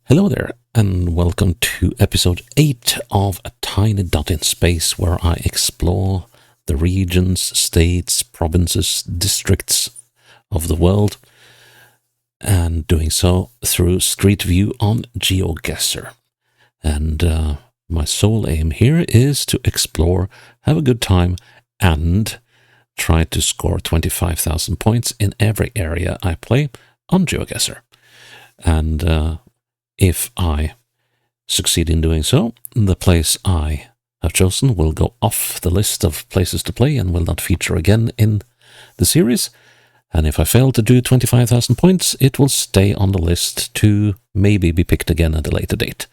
Hello there, and welcome to episode 8 of A Tiny Dot in Space, where I explore the regions, states, provinces, districts of the world, and doing so through Street View on GeoGuessr. And my sole aim here is to explore, have a good time, and try to score 25,000 points in every area I play on GeoGuessr. And if I succeed in doing so, the place I have chosen will go off the list of places to play and will not feature again in the series. And if I fail to do 25,000 points, it will stay on the list to maybe be picked again at a later date.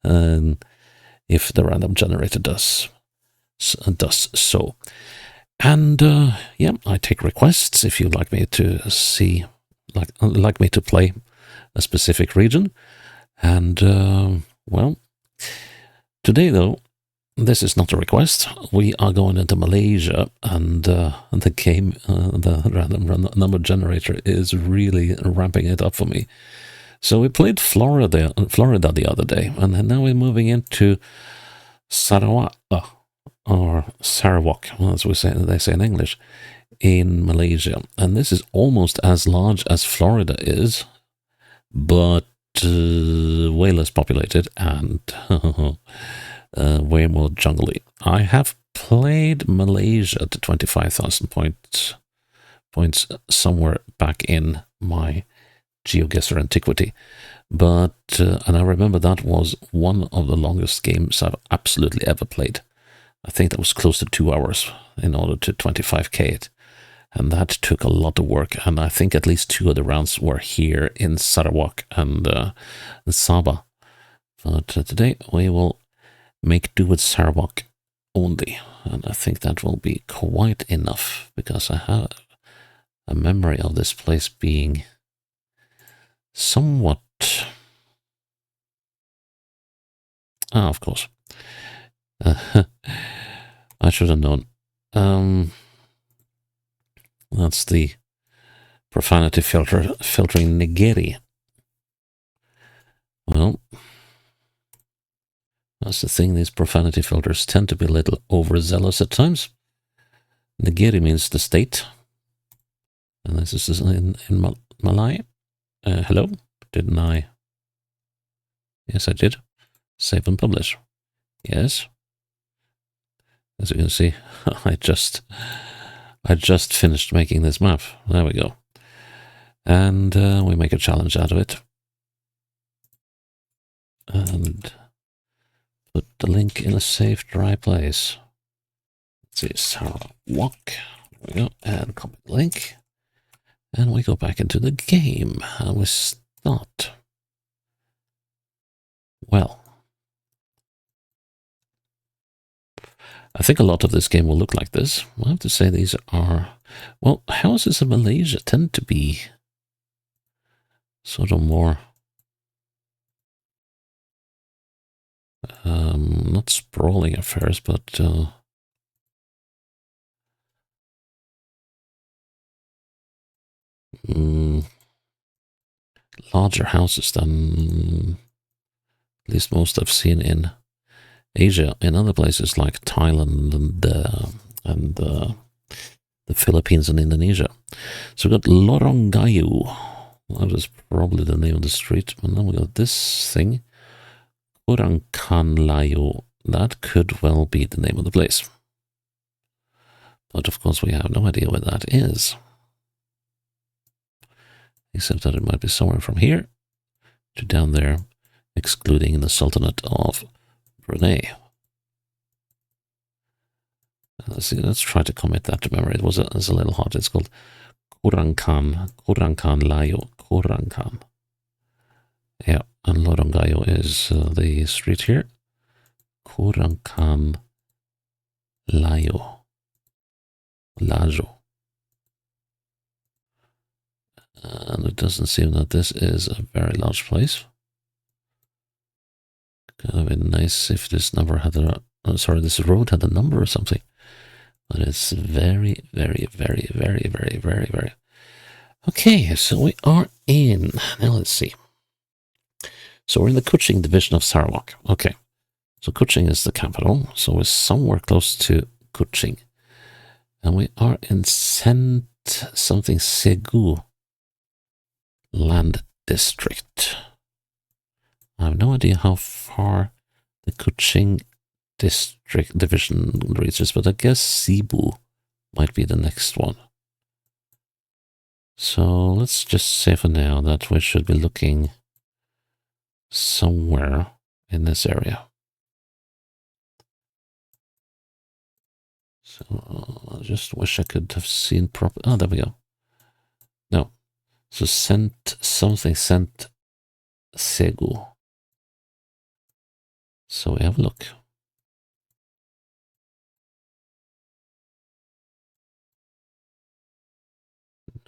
If the random generator does so. And yeah, I take requests if you'd like me to see, like me to play a specific region. And well, today though, this is not a request. We are going into Malaysia, and the game, the random number generator, is really ramping it up for me. So we played Florida the other day, and now we're moving into Sarawak, or Sarawak, as they say in English, in Malaysia. And this is almost as large as Florida is, but way less populated and way more jungly. I have played Malaysia to 25,000 points somewhere back in my GeoGuessr antiquity, but and I remember that was one of the longest games I've absolutely ever played. I think that was close to 2 hours in order to 25k it. And that took a lot of work, and I think at least 2 of the rounds were here in Sarawak and Sabah. But today we will make do with Sarawak only, and I think that will be quite enough, because I have a memory of this place being somewhat... of course. I should have known. That's the profanity filtering Nigeri. Well, that's the thing. These profanity filters tend to be a little overzealous at times. Nigeri means the state. And this is in Malay. Hello? Didn't I? Yes, I did. Save and publish. Yes. As you can see, I just finished making this map. There we go. And we make a challenge out of it. And put the link in a safe, dry place. Let's see, Sarawak. There we go. And copy the link. And we go back into the game. And we start. Well, I think a lot of this game will look like this. I have to say these are... Well, houses in Malaysia tend to be sort of more... not sprawling affairs, but... larger houses than at least most I've seen in Asia, in other places like Thailand and the Philippines and Indonesia. So we've got Lorong Gayu. That was probably the name of the street. And then we got this thing, Kurangkan Layu. That could well be the name of the place. But of course we have no idea where that is. Except that it might be somewhere from here to down there, excluding the Sultanate of Brunei. Let's see, let's try to commit that to memory. It's a little hard. It's called Kurangkan Layu. Kurangkan. Yeah, and Lorong Gayu is the street here. Kurangkan Layu. Laju. And it doesn't seem that this is a very large place. Kind of be nice if this number had this road had a number or something. But it's very, very, very, very, very, very, very... Okay, so we are in. Now let's see. So we're in the Kuching division of Sarawak. Okay. So Kuching is the capital. So we're somewhere close to Kuching. And we are in something Segu land district. I have no idea how far the Kuching district division reaches, but I guess Cebu might be the next one. So let's just say for now that we should be looking somewhere in this area. So I just wish I could have seen proper. Oh, there we go. No. So sent Segu. So we have a look.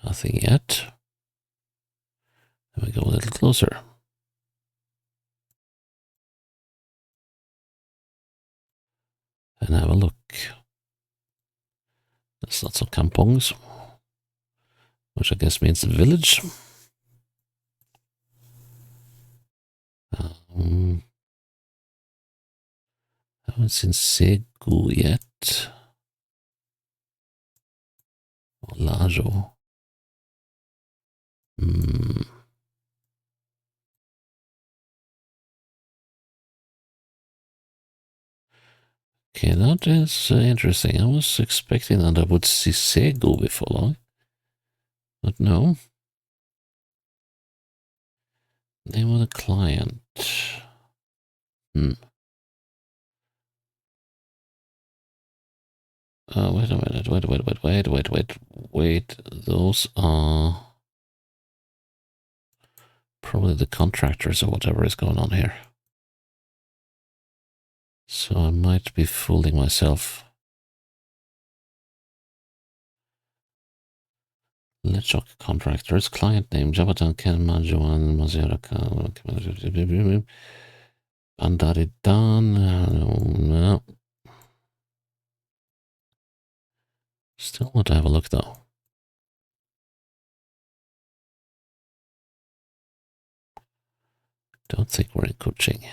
Nothing yet. Then we go a little closer. And have a look. There's lots of kampongs, which I guess means village. Haven't seen Segu yet. Or Lajo. Okay, that is interesting. I was expecting that I would see Segu before long. But no. Name of the client. Wait a minute. Wait. Those are probably the contractors or whatever is going on here. So I might be fooling myself. Lechok contractors, client name, Jabatan Ken Majuan Maziraka Bandaridan. No. Still want to have a look though. Don't think we're in Kuching.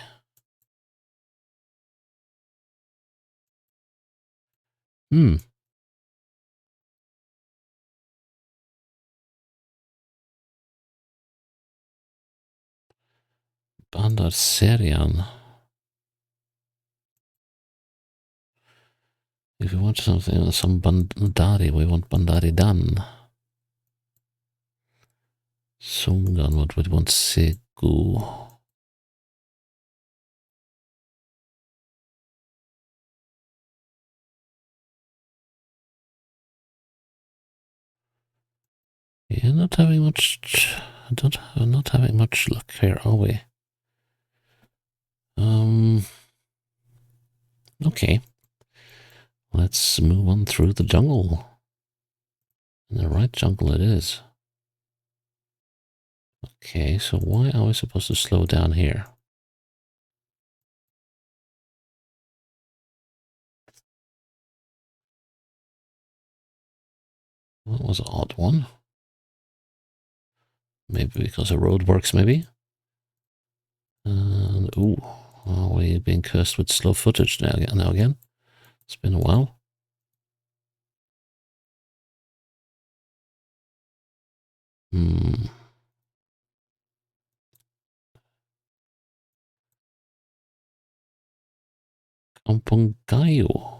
Bandar Serian. If you want something, some Bandari, we want Bandari Dan. Sungan, what would we want? Segu. Yeah, not having much. Not having much luck here, are we? Okay. Let's move on through the jungle. In the right jungle it is. Okay, so why are we supposed to slow down here? That was an odd one. Maybe because of roadworks, maybe? And, ooh, are we being cursed with slow footage now again? It's been a while. Kampung Kayu.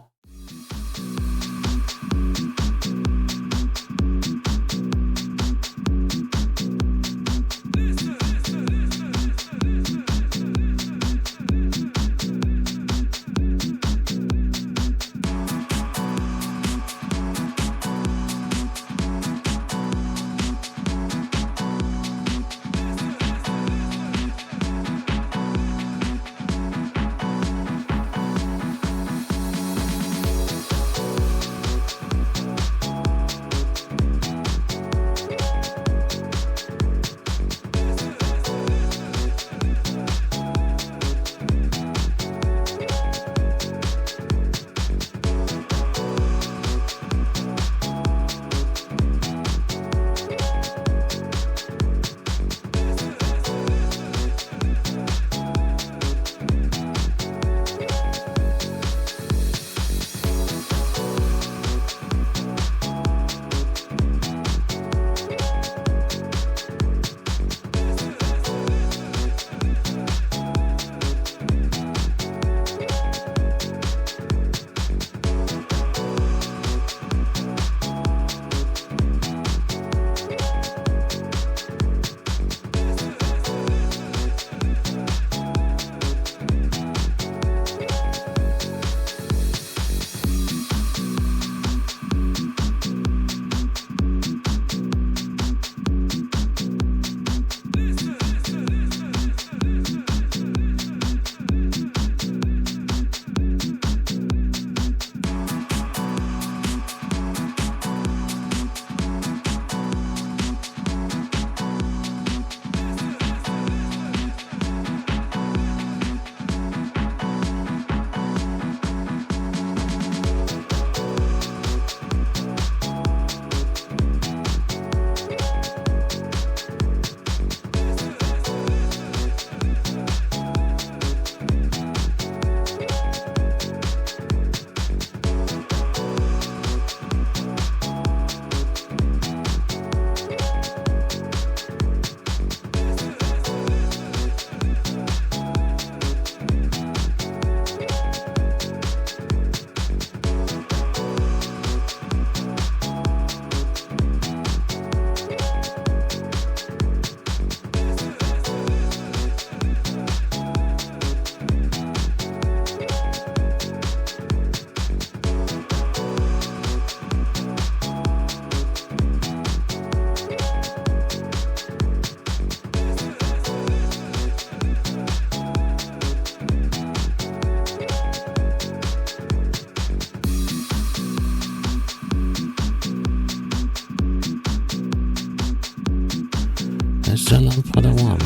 Jalan Padawan.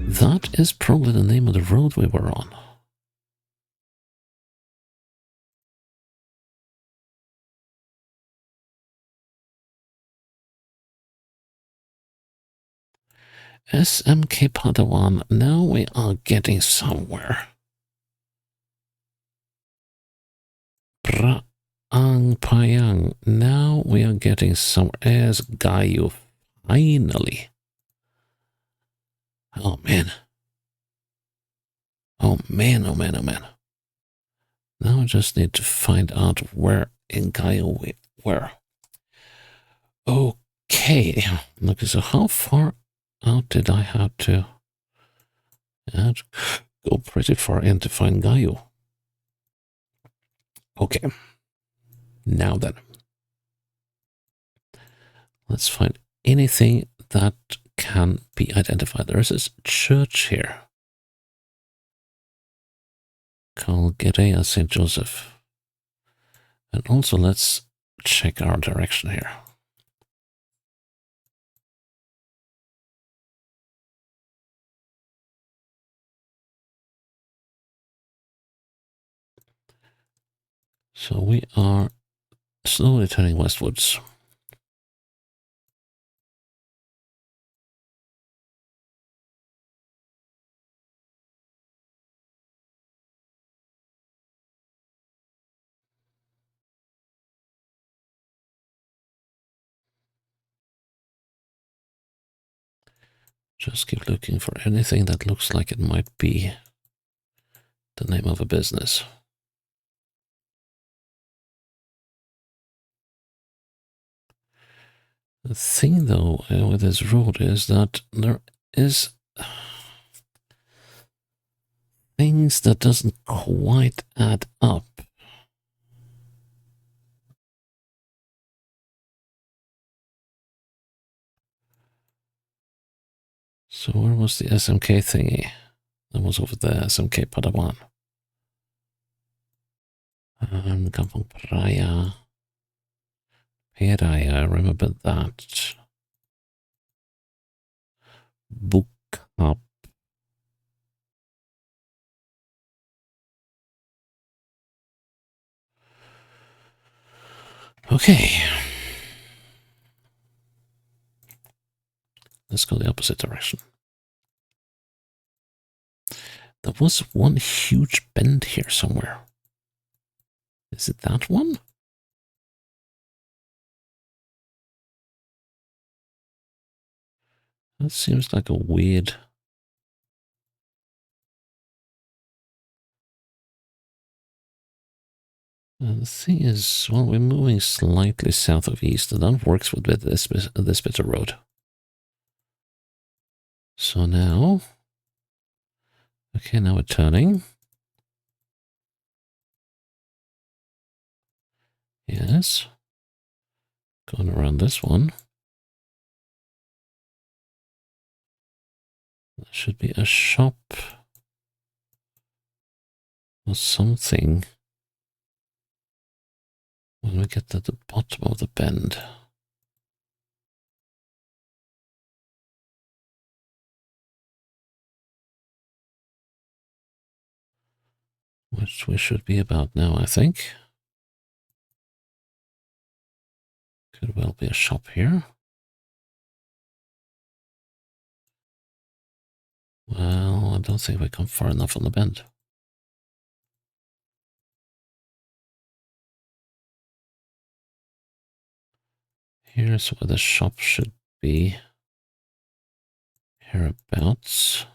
That is probably the name of the road we were on. SMK Padawan. Now we are getting somewhere. Praang Payang. Now we are getting somewhere. As Gayo. Finally. Oh man. Oh man, oh man, oh man. Now I just need to find out where in Gayo we were. Okay. Look, so how far out did I have to go pretty far in to find Gayo? Okay. Now then. Let's find anything that can be identified. There is this church here. Calgerea St. Joseph. And also let's check our direction here. So we are slowly turning westwards. Just keep looking for anything that looks like it might be the name of a business. The thing, though, with this road is that there is things that doesn't quite add up. So where was the SMK thingy? That was over there, SMK Padawan. Kampong Praya. Peraya, I remember that. Book up. Okay. Let's go the opposite direction. There was one huge bend here somewhere. Is it that one? That seems like a weird... the thing is, well, we're moving slightly south of east, and that works with this bit of road. So now... Okay, now we're turning. Yes. Going around this one. There should be a shop or something when we get to the bottom of the bend. Which we should be about now, I think. Could well be a shop here. Well, I don't think we come far enough on the bend. Here's where the shop should be. Hereabouts.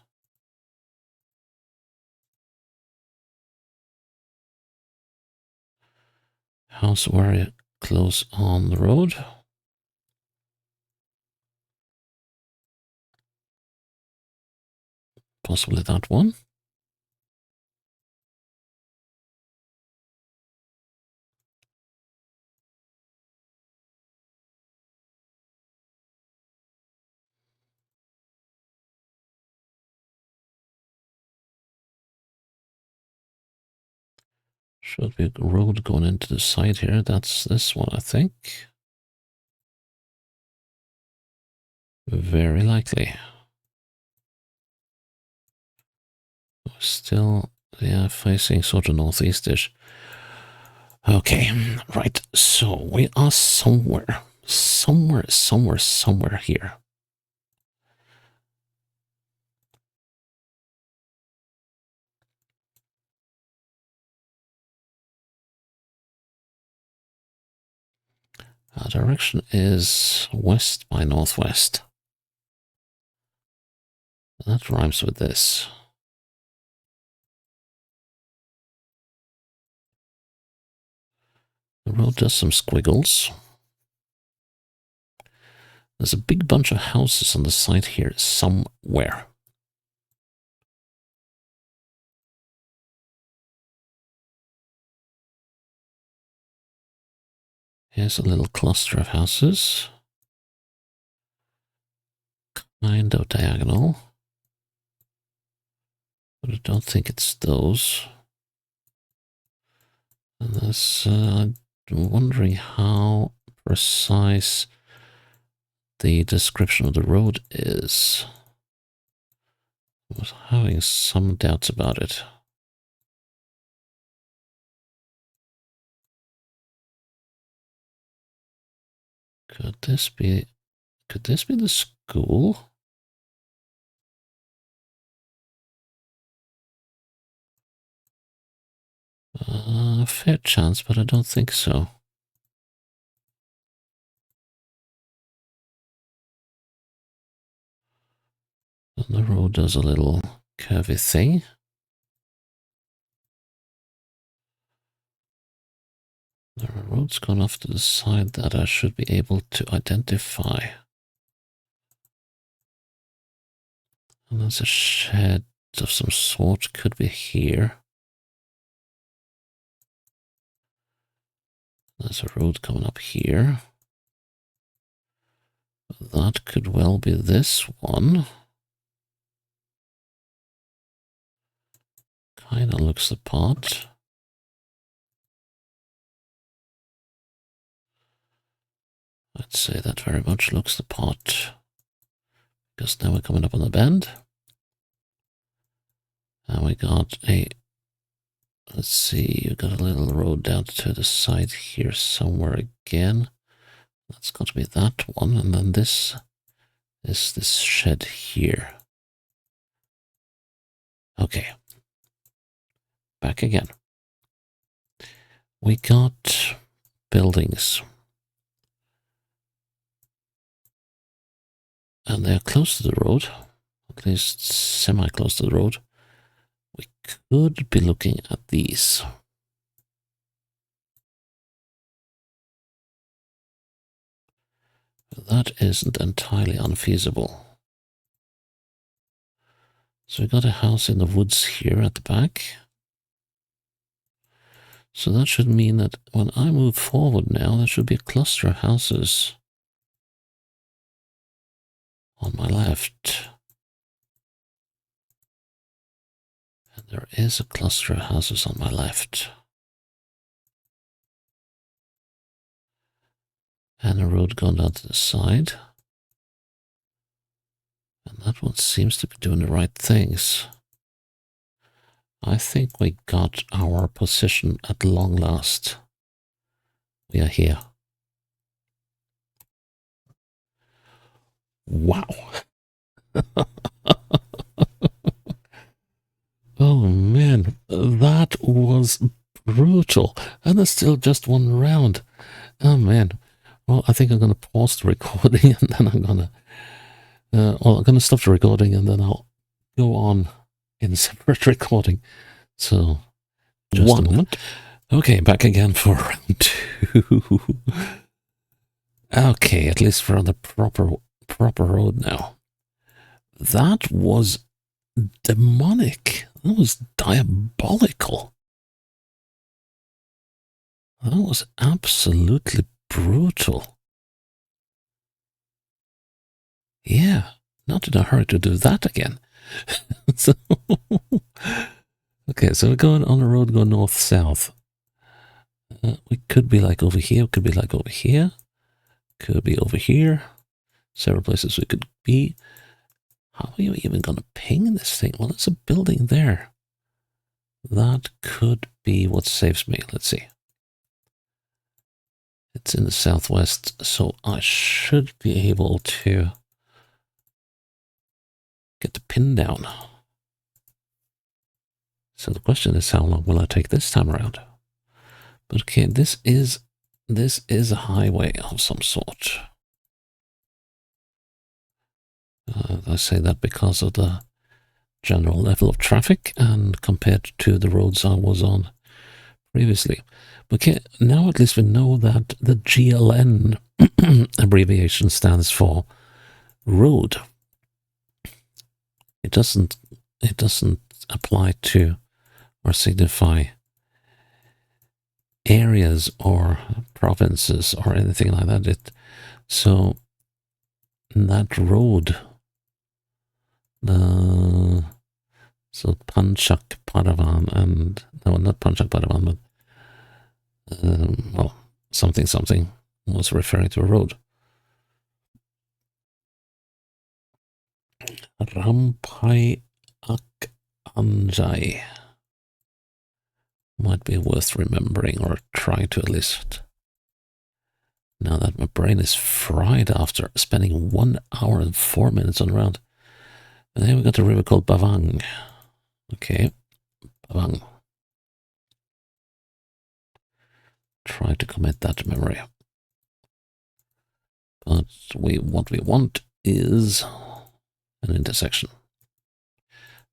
House very close on the road. Possibly that one. Should be a road going into the side here. That's this one, I think. Very likely. Still, yeah, facing sort of northeastish. Okay, right. So we are somewhere here. Our direction is west by northwest. That rhymes with this. The road does some squiggles. There's a big bunch of houses on the side here somewhere. Here's a little cluster of houses. Kind of diagonal. But I don't think it's those. And this, I'm wondering how precise the description of the road is. I was having some doubts about it. Could this be the school? Fair chance, but I don't think so. And the road does a little curvy thing. The road's gone off to the side that I should be able to identify. And there's a shed of some sort, could be here. There's a road coming up here. That could well be this one. Kinda looks the part. I'd say that very much looks the part. Because now we're coming up on the bend. And we got a... Let's see, you got a little road down to the side here somewhere again. That's got to be that one. And then this is this shed here. Okay. Back again. We got buildings. And they're close to the road. At least semi-close to the road. We could be looking at these. That isn't entirely unfeasible. So we got a house in the woods here at the back. So that should mean that when I move forward now, there should be a cluster of houses on my left. And there is a cluster of houses on my left. And a road going down to the side. And that one seems to be doing the right things. I think we got our position at long last. We are here. Wow. Oh man, that was brutal. And there's still just one round. Oh man. Well, I think I'm going to pause the recording and then I'm going to stop the recording and then I'll go on in a separate recording. So, just a moment. Okay, back again for round 2. Okay, at least we're on the proper road now. That was demonic. That was diabolical. That was absolutely brutal. Yeah, not in a hurry to do that again. So, okay, so we're going on the road going north-south. We could be like over here, could be like over here, could be over here. several places we could be. How are you even going to ping this thing? Well, there's a building there. That could be what saves me. Let's see. It's in the southwest, so I should be able to get the pin down. So the question is, how long will I take this time around? But okay, this is a highway of some sort. I say that because of the general level of traffic and compared to the roads I was on previously. Okay, now at least we know that the GLN abbreviation stands for road. It doesn't apply to or signify areas or provinces or anything like that. So that road, so Panchak Padawan and no, not Panchak Padawan, but well, something was referring to a road. Rampai Ak Anjay might be worth remembering or trying to at least. Now that my brain is fried after spending 1 hour and 4 minutes on a round. And then we got a river called Bavang. Okay, Bavang. Try to commit that to memory. But what we want is an intersection.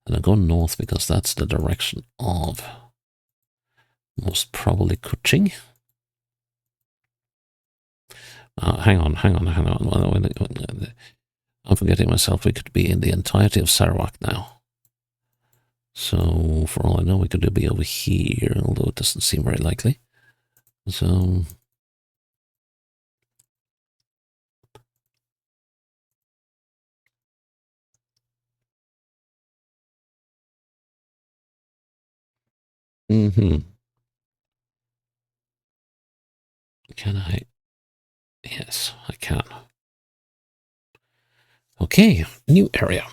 And I go north because that's the direction of most probably Kuching. Hang on. I'm forgetting myself. We could be in the entirety of Sarawak now. So, for all I know, we could be over here, although it doesn't seem very likely. So, Can I? Yes, I can. Okay, new area.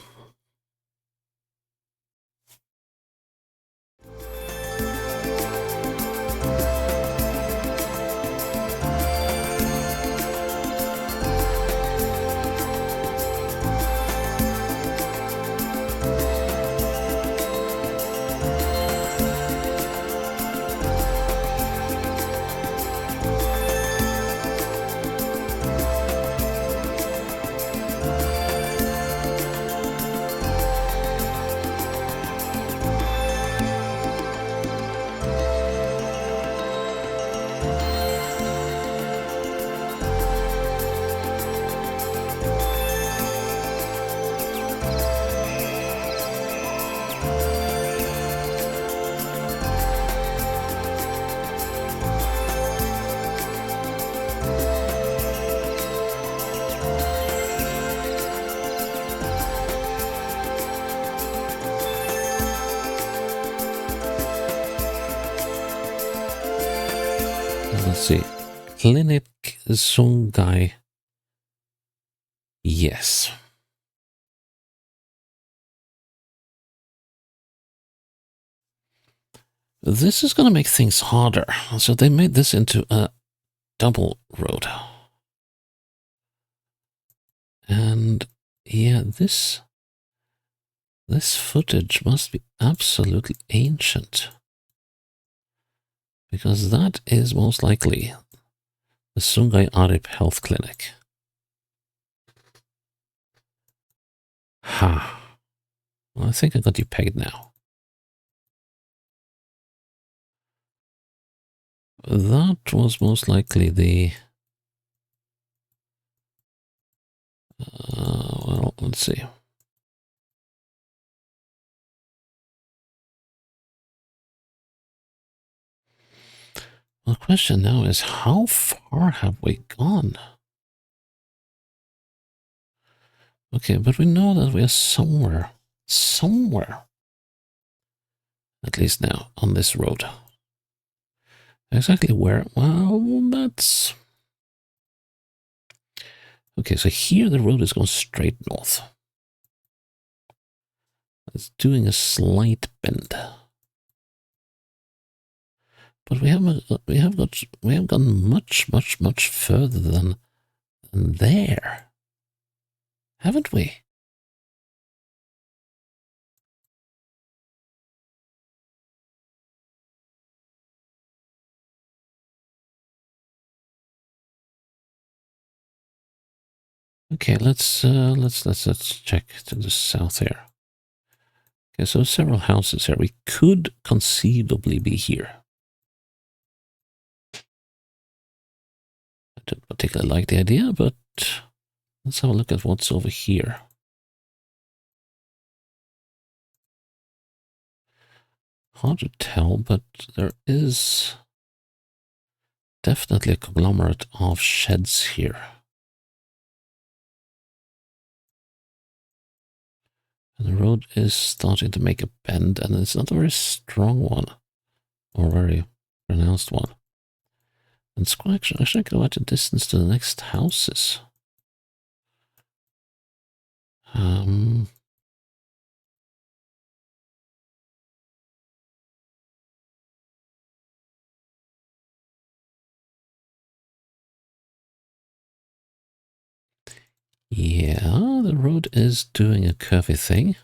Let's see. Clinic Sungai. Yes. This is going to make things harder. So they made this into a double road. And yeah, this footage must be absolutely ancient. Because that is most likely the Sungai Arif Health Clinic. Ha. Well, I think I got you pegged now. That was most likely the... well, let's see. Well, the question now is, how far have we gone? Okay, but we know that we are somewhere, at least now, on this road. Exactly where? Well, that's... Okay, so here the road is going straight north. It's doing a slight bend. But we have gone much further than there, haven't we? Okay, let's check to the south here. Okay, so several houses here. We could conceivably be here. I don't particularly like the idea, but let's have a look at what's over here. Hard to tell, but there is definitely a conglomerate of sheds here. And the road is starting to make a bend, and it's not a very strong one, or very pronounced one. And it's actually quite a distance to the next houses. Yeah, the road is doing a curvy thing.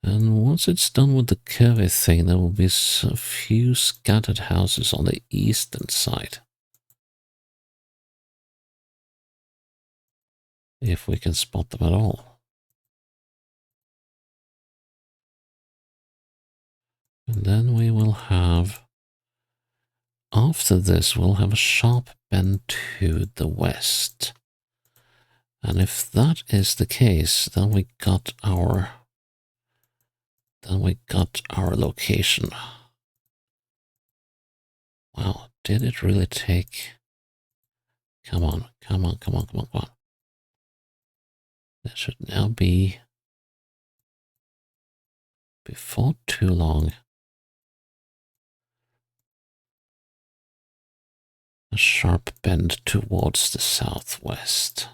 And once it's done with the curvy thing, there will be a few scattered houses on the eastern side. If we can spot them at all. And then we will have, after this, we'll have a sharp bend to the west. And if that is the case, then we got our location. Wow, did it really take? Come on. That should now be, before too long, a sharp bend towards the southwest.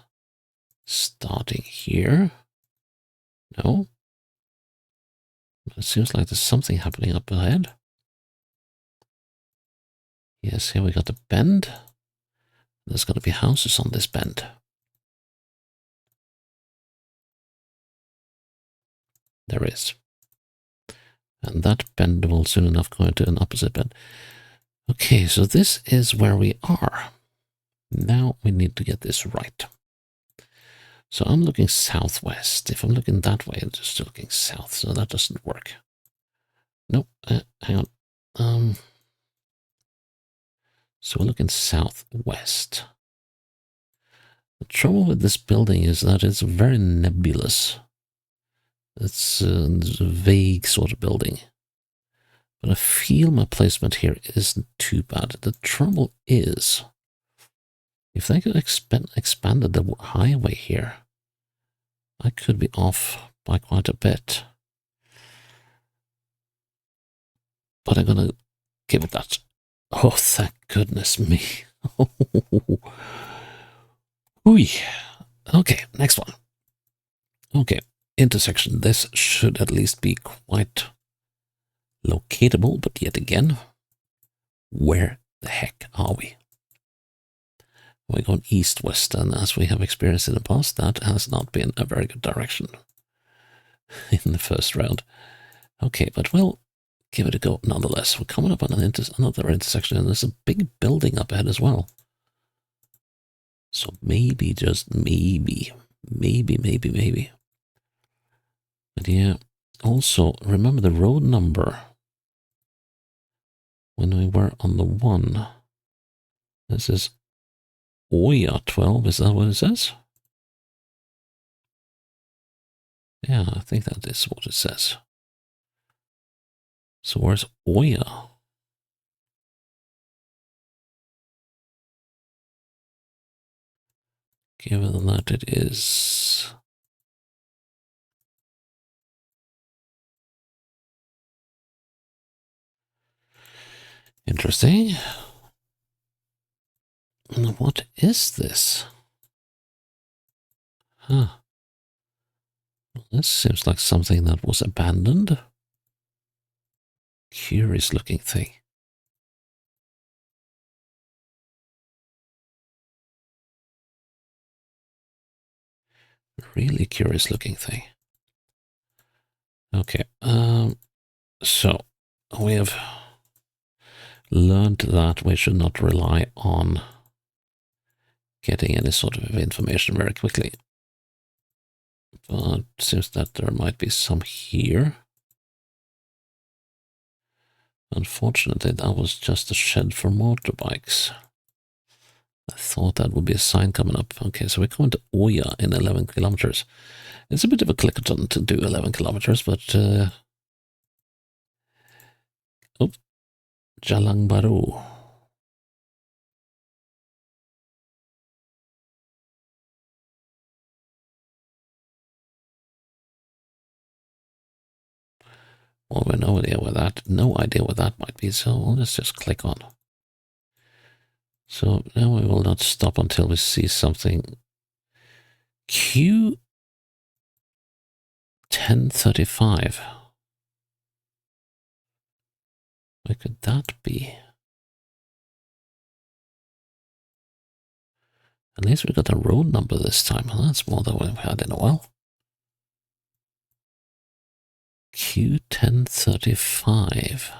Starting here. No. It seems like there's something happening up ahead. Yes, here we got a bend. There's going to be houses on this bend. There is. And that bend will soon enough go into an opposite bend. Okay, so this is where we are. Now we need to get this right. So I'm looking southwest. If I'm looking that way, I'm just looking south, so that doesn't work. Nope, hang on. So we're looking southwest. The trouble with this building is that it's very nebulous. It's a vague sort of building. But I feel my placement here isn't too bad. The trouble is, if they could expanded the highway here, I could be off by quite a bit. But I'm going to give it that. Oh, thank goodness me. Ooh. Okay, next one. Okay, intersection. This should at least be quite locatable, but yet again, where the heck are we? We're going east-west, and as we have experienced in the past, that has not been a very good direction in the first round. Okay, but we'll give it a go nonetheless. We're coming up on another intersection, and there's a big building up ahead as well. So maybe, just maybe. But yeah, also remember the road number when we were on the 1. This is Oya 12, is that what it says? Yeah, I think that is what it says. So where's Oya? Given that it is... Interesting. What is this? Huh. This seems like something that was abandoned. Curious looking thing. Really curious looking thing. Okay, so we have learned that we should not rely on getting any sort of information very quickly. But it seems that there might be some here. Unfortunately, that was just a shed for motorbikes. I thought that would be a sign coming up. Okay, so we're going to Oya in 11 kilometers. It's a bit of a clickathon to do 11 kilometers, but oh, Jalang Baru. Well, we have no idea what that might be, so let's just click on. So now we will not stop until we see something. Q1035. What could that be? At least we got a road number this time. That's more than we've had in a while. Q1035.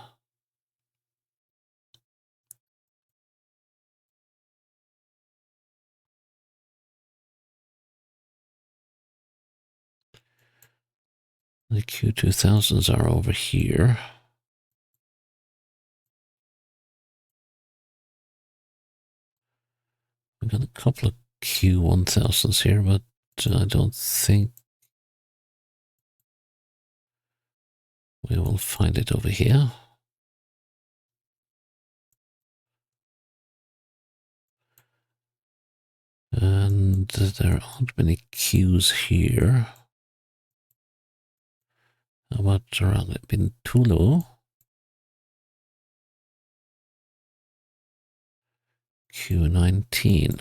The Q2000s are over here. We got a couple of Q1000s here, but I don't think we will find it over here. And there aren't many Qs here. How about around Bintulu? Q19.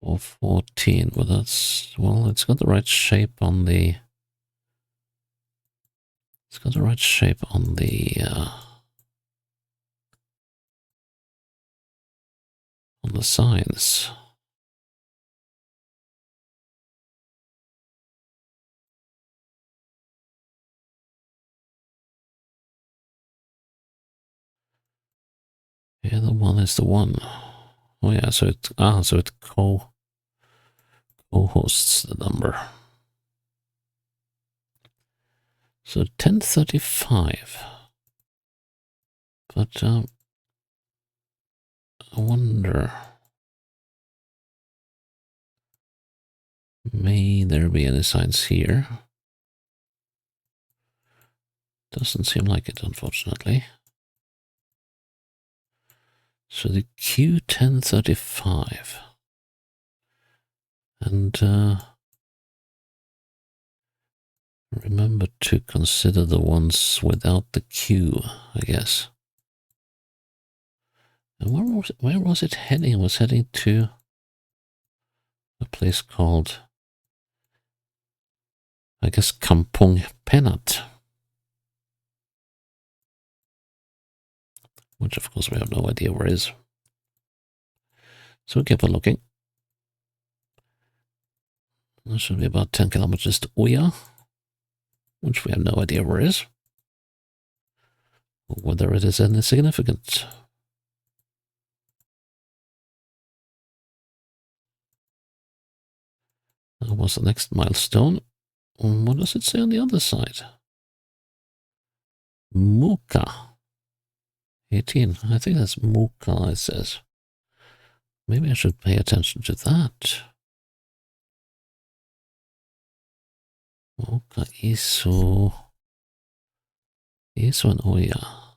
Or 14, but that's, well, it's got the right shape on the, on the signs. Yeah, the one is the one. Oh yeah, so it co-hosts the number. So 1035. But I wonder, may there be any signs here? Doesn't seem like it, unfortunately. So the Q1035. And remember to consider the ones without the Q, I guess. And where was it heading? It was heading to a place called, I guess, Kampung Penat. Which, of course, we have no idea where it is. So keep on looking. That should be about 10 kilometers to Oya, which we have no idea where it is. Or whether it is any significant. That was the next milestone. What does it say on the other side? Muka. 18. I think that's Muka, it says. Maybe I should pay attention to that. Muka Isu. Isu and Oya.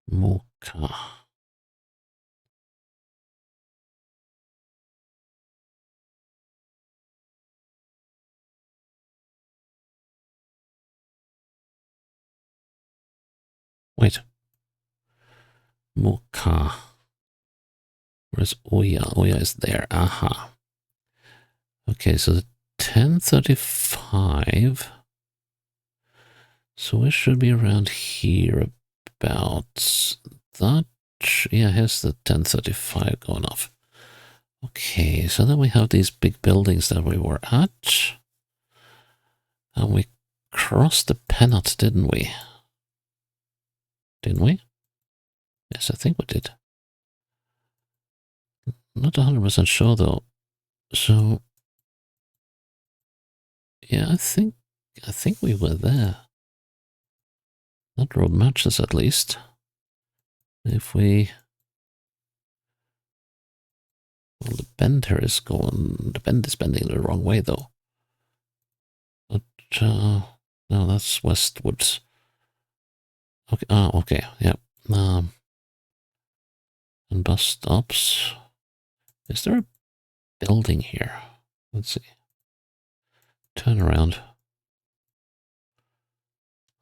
Muka. Wait. Mocha. Where's Oya? Oya is there. Aha. Okay, so the 1035. So we should be around here about that. Yeah, here's the 1035 going off. Okay, so then we have these big buildings that we were at. And we crossed the Pennant, didn't we? Didn't we? Yes, I think we did. Not 100% sure though. So, yeah, I think we were there. That road matches at least. If we... Well, the bend here is going... The bend is bending the wrong way though. But, no, that's westwards. Okay, okay, yeah. And bus stops. Is there a building here? Let's see. Turn around.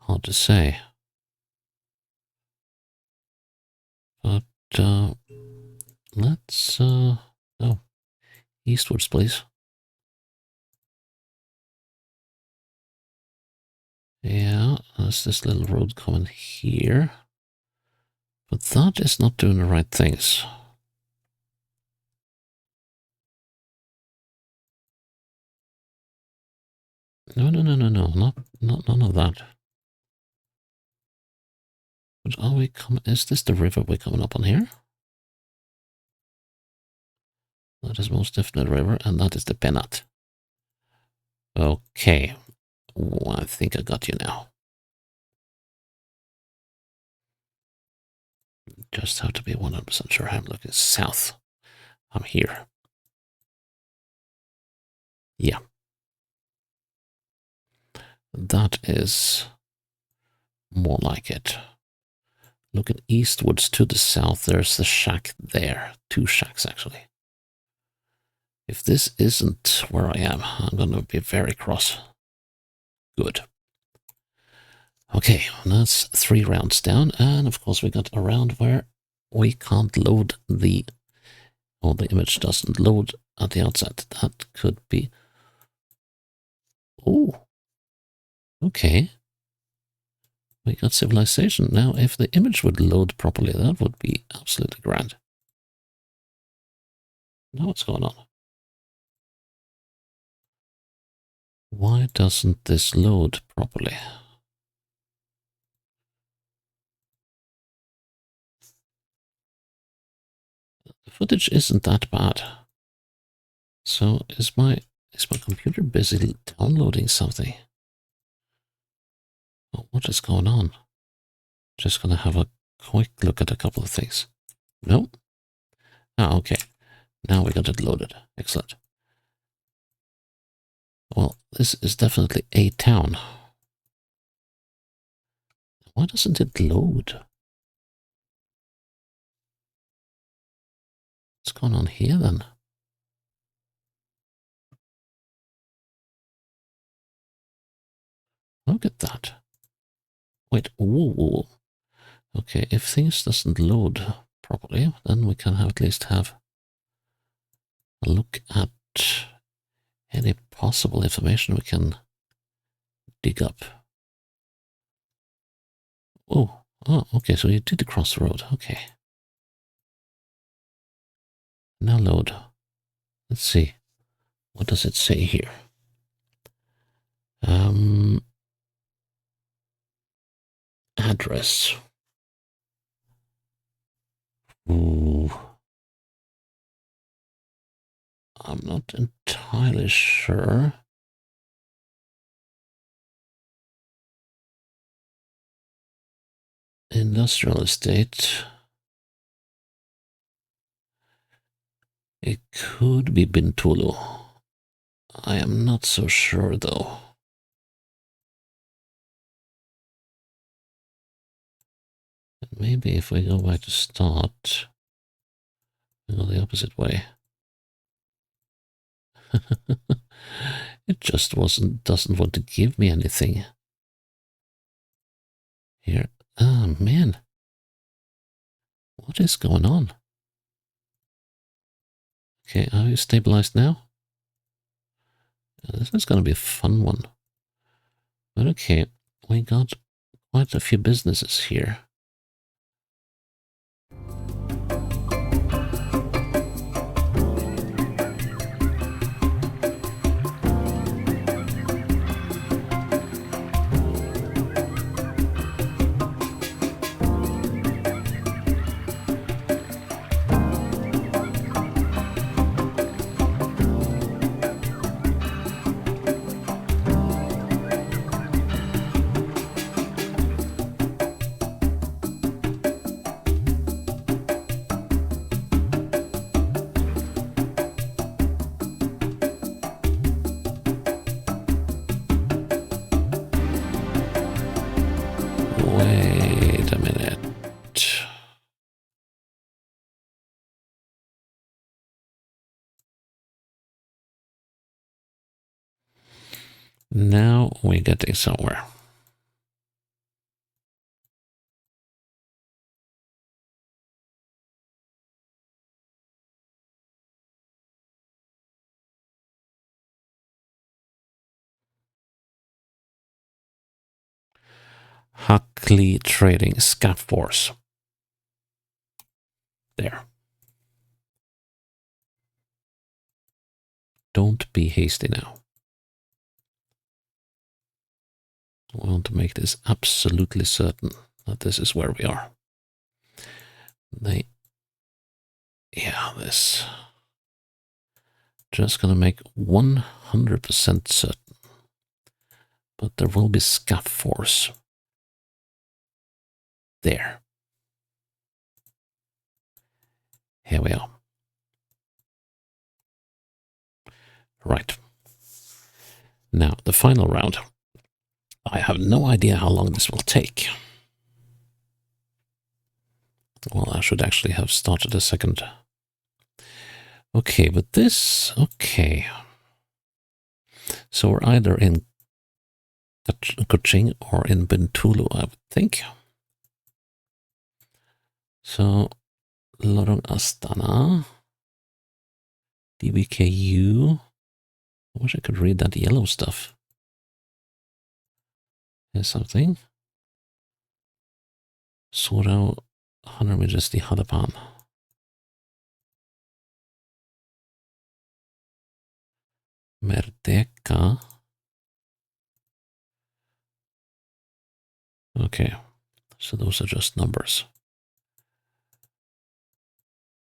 Hard to say. But, let's, oh, eastwards, please. Yeah, there's this little road coming here. But that is not doing the right things. No, not none of that. But are we coming? Is this the river we're coming up on here? That is most definitely the river, and that is the Pennant. Okay, I think I got you now. Just have to be 100% sure I'm looking south. I'm here. Yeah. That is more like it. Looking eastwards to the south, there's the shack there. 2 shacks, actually. If this isn't where I am, I'm going to be very cross. Good. Okay, that's 3 rounds down, and of course we got a round where we can't load the... Or the image doesn't load at the outset. That could be... Oh. Okay. We got civilization. Now, if the image would load properly, that would be absolutely grand. Now what's going on? Why doesn't this load properly? The footage isn't that bad. So is my computer busy downloading something? Oh, what is going on? Just gonna have a quick look at a couple of things. No? Ah, okay. Now we got it loaded. Excellent. Well, this is definitely a town. Why doesn't it load? What's going on here then? Look at that. Wait, whoa. Okay, if things doesn't load properly, then we can at least have a look at any possible information we can dig up. Oh, okay, so you did cross the road. Okay. Now load. Let's see. What does it say here? Address. Ooh. I'm not entirely sure. Industrial estate. It could be Bintulu. I am not so sure though. Maybe if we go back to start, we go the opposite way. It just doesn't want to give me anything. Here, Oh, man. What is going on? Okay, are you stabilized now? This is going to be a fun one. But okay, we got quite a few businesses here. Wait a minute. Now we're getting somewhere. Huckley Trading Scaff Force. There. Don't be hasty now. I want to make this absolutely certain that this is where we are. This. Just gonna make 100% certain. But there will be Scaff Force. There. Here we are. Right. Now, the final round. I have no idea how long this will take. Well, I should actually have started a second. Okay, but this... Okay. So we're either in Kuching or in Bintulu, I would think. So, Lorong Astana. DBKU. I wish I could read that yellow stuff. Here's something. Surau, Her Majesty Hadapan. Merdeka. Okay, so those are just numbers.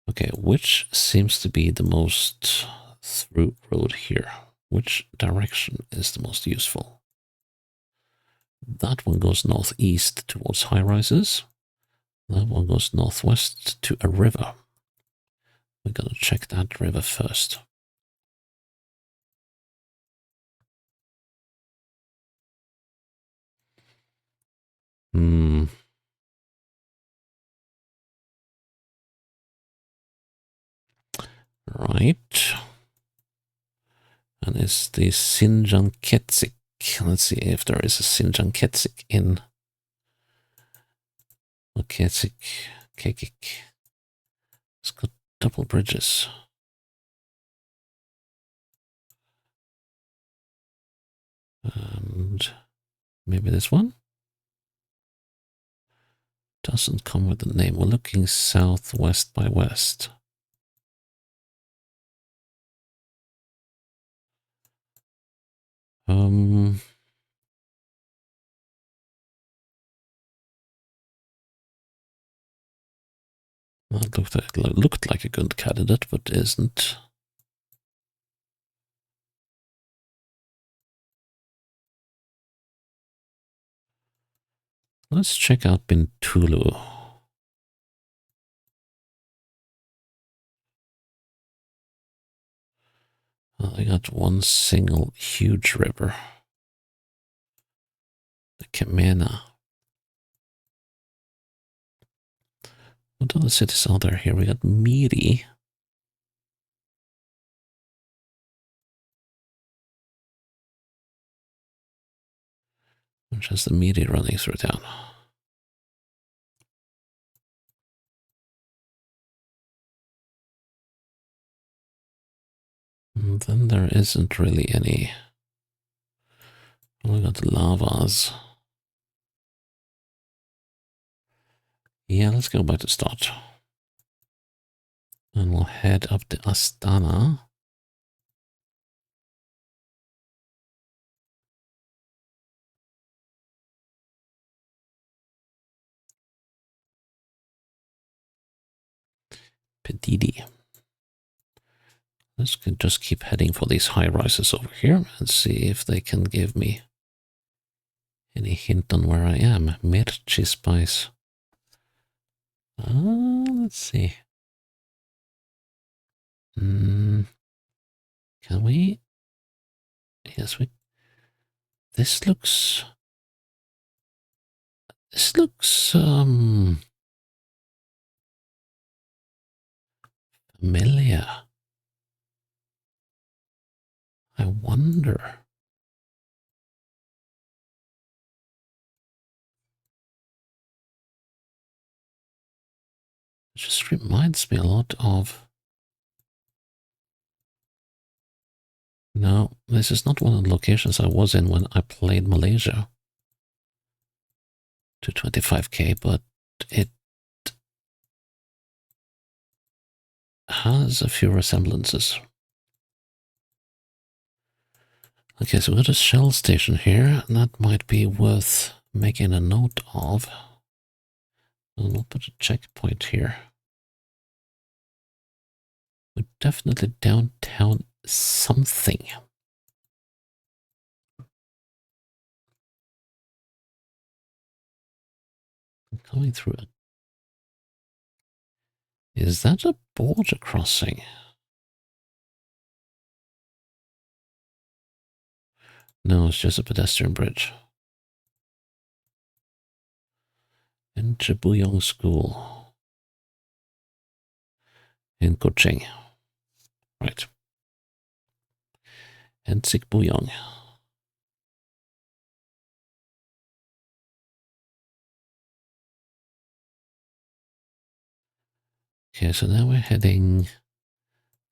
Okay, which seems to be the most through road here? Which direction is the most useful? That one goes northeast towards high rises. That one goes northwest to a river. We're gonna check that river first. Right. And it's the Sinjan Ketsik. Let's see if there is a Sinjan Ketsik in Ketsik, Kekik. It's got double bridges. And maybe this one? Doesn't come with the name. We're looking southwest by west. That looked like a good candidate, but isn't. Let's check out Bintulu. I got one single huge river. The Kemena. What other cities are there here? We got Miri. Which has the Miri running through town. And then there isn't really any. We got lavas. Yeah, let's go back to start. And we'll head up to Astana. Pedidi. Let's just keep heading for these high rises over here and see if they can give me any hint on where I am. Mirchi spice. Let's see. Can we? Yes, we. This looks familiar. I wonder. It just reminds me a lot of. No, this is not one of the locations I was in when I played Malaysia to 25k, but it has a few resemblances. Okay, so we got a shell station here, and that might be worth making a note of. And we'll put a checkpoint here. We're definitely downtown something. I'm coming through it. Is that a border crossing? No, it's just a pedestrian bridge. In Chibuyong School. In Kuching. Right. And Sikbuyong. Okay, so now we're heading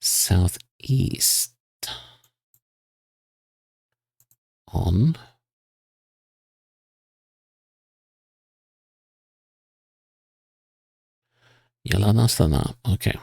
southeast on Yalanastana. Okay.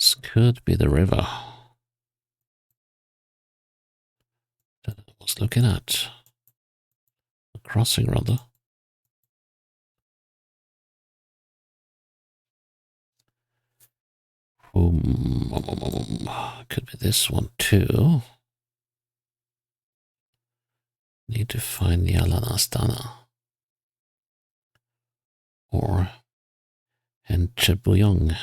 This could be the river that I was looking at. A crossing, rather. Could be this one too. Need to find Yalanastana. Or Chibuyong.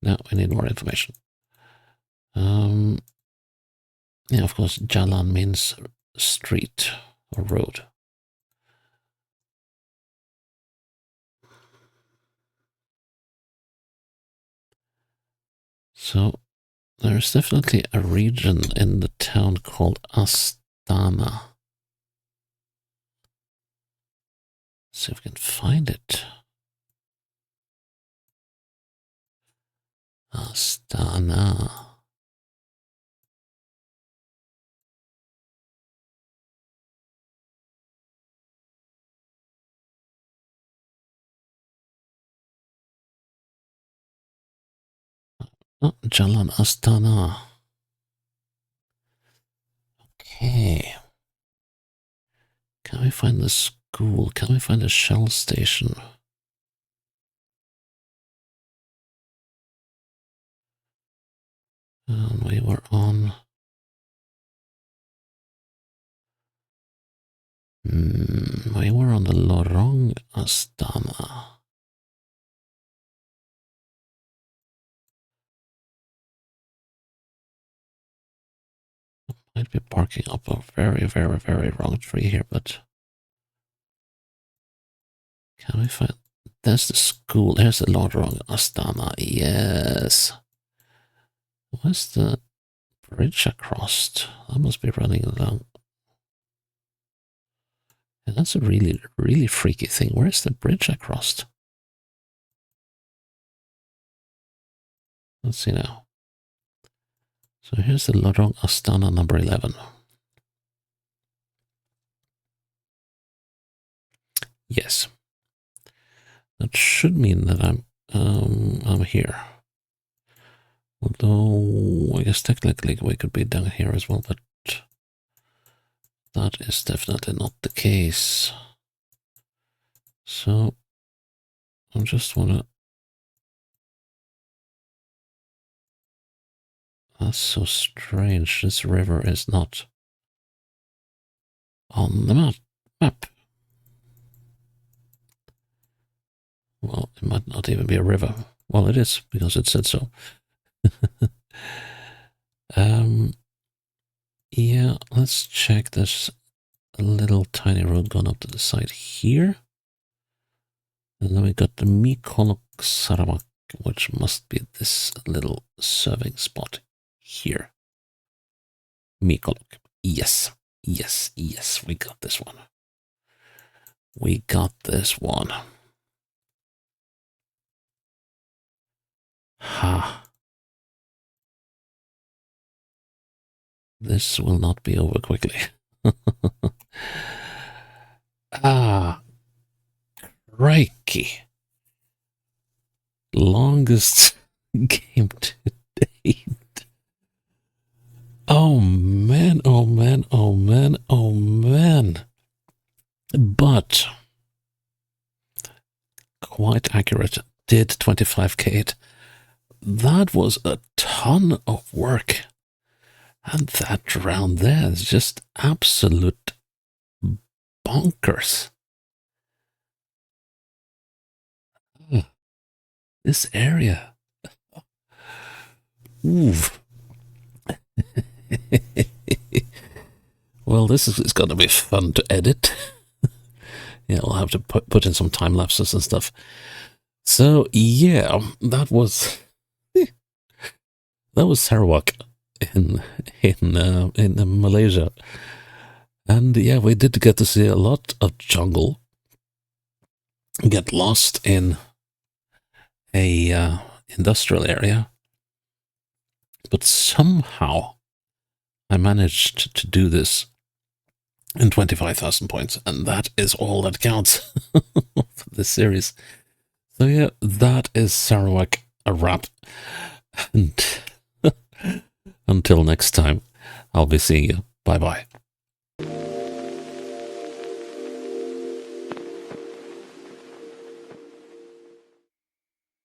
Now we need more information. Yeah, of course, Jalan means street or road. So there's definitely a region in the town called Astana. See if we can find it. Astana. Oh, Jalan Astana. Okay. Can we find the school? Can we find a shell station? And we were on. We were on the Lorong Astana. Might be barking up a very, very, very wrong tree here, but can we find... There's the school. There's the Lodrong Astana. Yes. Where's the bridge across? I must be running along. And that's a really, really freaky thing. Where's the bridge across? Let's see now. So here's the Lodrong Astana number 11. Yes. That should mean that I'm here. Although I guess technically we could be down here as well, but that is definitely not the case. So I just wanna... That's so strange. This river is not on the map. Well, it might not even be a river. Well, it is, because it said so. Yeah, let's check. There's a little tiny road going up to the side here. And then we got the Mikolok Sarawak, which must be this little serving spot here. Mikolok. Yes, yes, yes, we got this one. We got this one. Ha. This will not be over quickly. Ah, crikey. Longest game to date. Oh man, oh man, oh man, oh man. But quite accurate. Did 25k. That was a ton of work. And that round there is just absolute bonkers. This area. Oof. Well, this is going to be fun to edit. Yeah, I'll have to put in some time lapses and stuff. So yeah, that was Sarawak in Malaysia, and yeah, we did get to see a lot of jungle. Get lost in a industrial area, but somehow I managed to do this in 25,000 points, and that is all that counts for this series. So yeah, that is Sarawak a wrap. And until next time, I'll be seeing you. Bye bye.